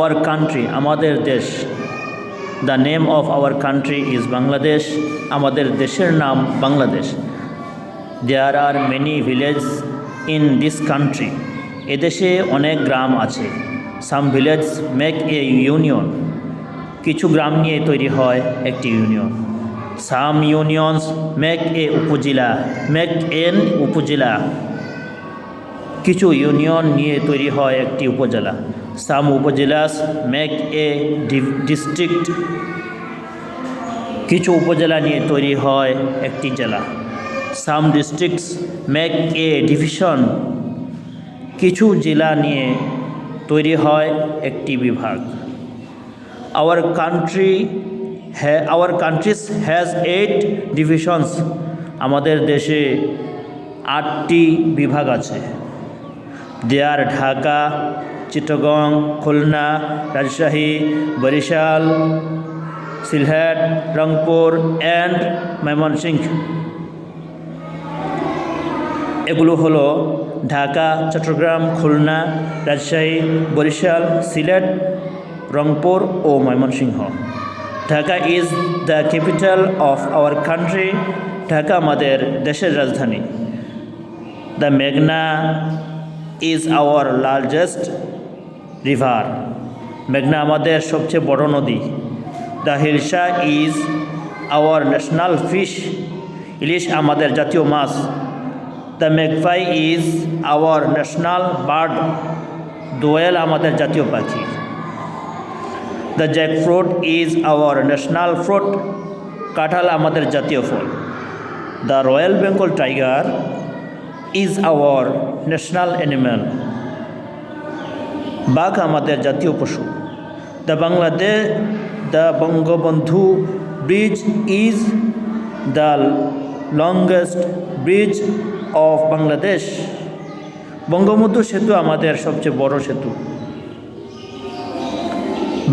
Our country, আমাদের দেশ। The name of our country is Bangladesh. আমাদের দেশের নাম Bangladesh. There are many villages in this country. এদেশে অনেক গ্রাম আছে। Some villages make a union. কিছু গ্রাম নিয়ে তৈরি হয় একটি union. Some unions make an উপজেলা। কিছু ইউনিয়ন নিয়ে তৈরি হয় একটি উপজেলা। Some upazilas make a district. কিছু উপজেলা নিয়ে তৈরি হয় একটি জেলা। Some districts make a division. কিছু জেলা নিয়ে তৈরি হয় একটি বিভাগ। Our countries has 8 divisions. আমাদের দেশে 8টি বিভাগ আছে। They are Dhaka, Chittagong, Khulna, Rajshahi, Barishal, Sylhet, Rangpur and Mymensingh. এগুলো হলো ঢাকা, চট্টগ্রাম, খুলনা, রাজশাহী, বরিশাল, সিলেট, রংপুর ও Mymensingh. Dhaka is the capital of our country. Dhaka আমাদের দেশের রাজধানী। দ্য মেঘনা ইজ আওয়ার লার্জেস্ট রিভার. মেঘনা আমাদের সবচেয়ে বড় নদী। The hilsa is our national fish. ইলিশ আমাদের জাতীয় মাছ। The magpie is our national bird. দোয়েল আমাদের জাতীয় পাখি। The jackfruit is our national fruit. কাঁঠাল আমাদের জাতীয় ফল। The royal Bengal tiger is our national animal. বাঘ আমাদের জাতীয় পশু। The Bangabandhu bridge is the longest bridge of Bangladesh. Bangabandhu Setu আমাদের সবচেয়ে বড় সেতু।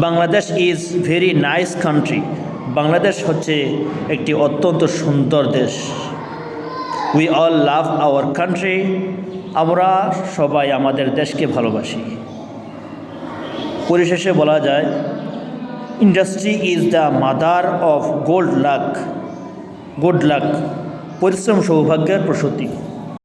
Bangladesh is very nice country. Bangladesh হচ্ছে একটি অত্যন্ত সুন্দর দেশ। We all love our country. আমরা সবাই আমাদের দেশকে ভালোবাসি। পরিশেষে বলা যায়, industry is the mother of good luck. পরিশ্রম সৌভাগ্যের প্রসূতি।